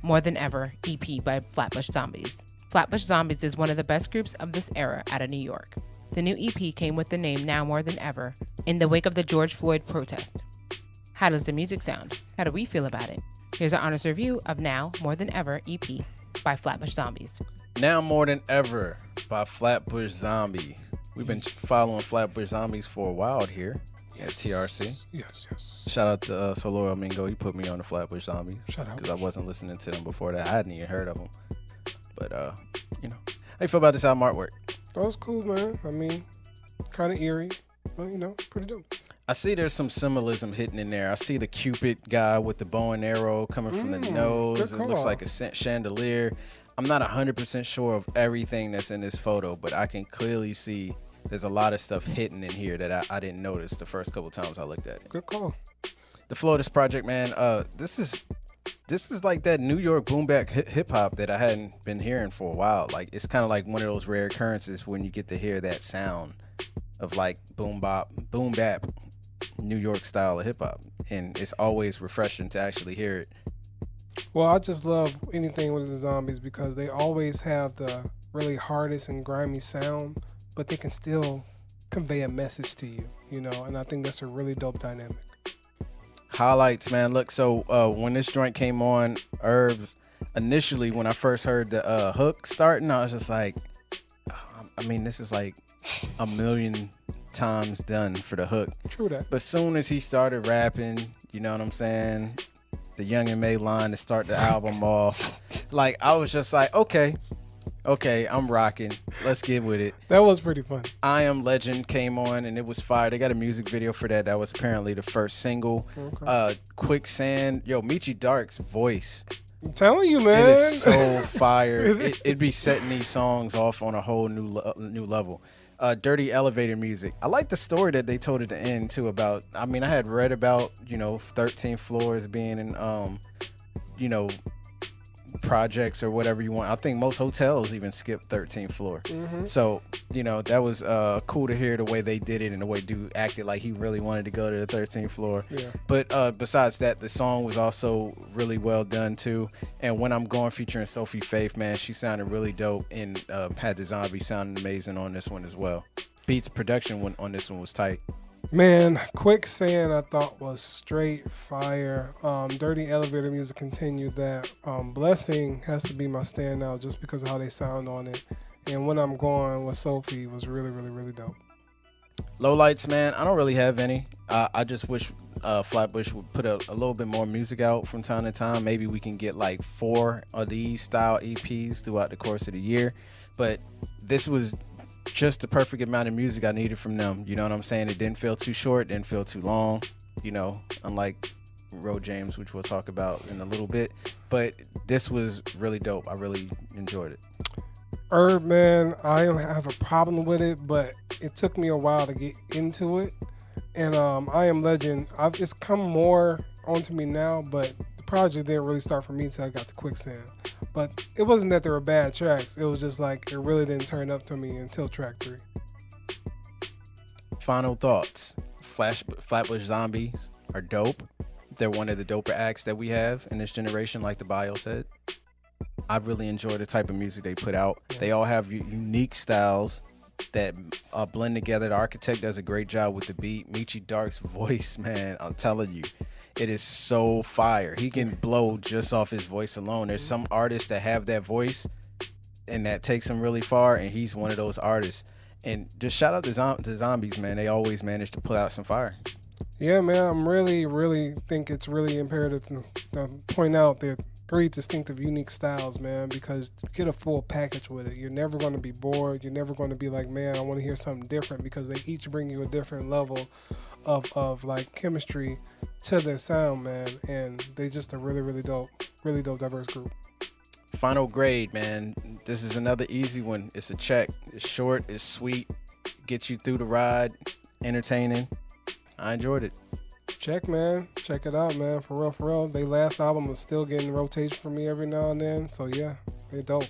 More Than Ever EP by Flatbush Zombies. Flatbush Zombies is one of the best groups of this era out of New York. The new EP came with the name Now More Than Ever in the wake of the George Floyd protest. How does the music sound? How do we feel about it? Here's our honest review of Now More Than Ever EP by Flatbush Zombies. Now More Than Ever by Flatbush Zombies. We've been following Flatbush Zombies for a while here at TRC. Yes. Shout out to Soloro Mingo. He put me on the Flatbush Zombies. Shout out. Because I wasn't listening to them before that. I hadn't even heard of them. But, how you feel about this album artwork? That was cool, man. I mean, kind of eerie, but, pretty dope. I see there's some symbolism hidden in there. I see the Cupid guy with the bow and arrow coming from the nose. It looks like a chandelier. I'm not 100% sure of everything that's in this photo, but I can clearly see there's a lot of stuff hidden in here that I didn't notice the first couple times I looked at it. Good call. The flow of this project, man, this is like that New York boom bap hip hop that I hadn't been hearing for a while. Like, it's kind of like one of those rare occurrences when you get to hear that sound of like boom bap New York style of hip hop, and it's always refreshing to actually hear it. Well, I just love anything with the Zombies because they always have the really hardest and grimy sound, but they can still convey a message to you, and I think that's a really dope dynamic. Highlights, man. Look, so when this joint came on, Herbs, initially when I first heard the hook starting, I was just like, this is like a million times done for the hook. True that. But soon as he started rapping, you know what I'm saying, the Young and May line to start the album off, like, I was just like, okay, I'm rocking. Let's get with it. That was pretty fun. I Am Legend came on and it was fire. They got a music video for that. That was apparently the first single. Okay. Quicksand. Yo, Michi Dark's voice. I'm telling you, man. It is so fire. It'd be setting these songs off on a whole new level. Dirty Elevator Music. I like the story that they told at the end too about, I had read about, 13 floors being in, projects or whatever you want. I think most hotels even skip 13th floor. Mm-hmm. So, that was cool to hear the way they did it and the way dude acted like he really wanted to go to the 13th floor. Yeah. But besides that, the song was also really well done too. And When I'm Gone featuring Sophie Faith, man, she sounded really dope and had the Zombie sounding amazing on this one as well. Beats production on this one was tight. Man, Quicksand I thought was straight fire. Dirty Elevator Music continued that. Blessing has to be my standout just because of how they sound on it. And When I'm Gone with Sophie was really, really, really dope. Lowlights, man, I don't really have any. I just wish Flatbush would put a little bit more music out from time to time. Maybe we can get like 4 of these style EPs throughout the course of the year. But this was just the perfect amount of music I needed from them. You know what I'm saying? It didn't feel too short, didn't feel too long, unlike Road James, which we'll talk about in a little bit. But this was really dope. I really enjoyed it. Herb, man, I don't have a problem with it, but it took me a while to get into it. And I Am Legend, it's come more onto me now, but the project didn't really start for me until I got to Quicksand. But it wasn't that they were bad tracks. It was just like it really didn't turn up to me until track 3. Final thoughts. Flatbush Zombies are dope. They're one of the doper acts that we have in this generation, like the bio said. I really enjoy the type of music they put out. Yeah. They all have unique styles that blend together. The Architect does a great job with the beat. Michi Dark's voice, man, I'm telling you. It is so fire. He can blow just off his voice alone. There's some artists that have that voice and that takes them really far, and he's one of those artists. And just shout out to Zombies, man. They always manage to put out some fire. Yeah, man. I'm really think it's really imperative to point out their 3 distinctive, unique styles, man, because you get a full package with it. You're never going to be bored. You're never going to be like, man, I want to hear something different, because they each bring you a different level of like chemistry to their sound, man, and they just a really dope diverse group. Final grade, man. This is another easy one. It's a check. It's short, it's sweet, gets you through the ride, entertaining. I enjoyed it. Check, man. Check it out, man. For real. They last album was still getting rotation for me every now and then, so yeah, they're dope.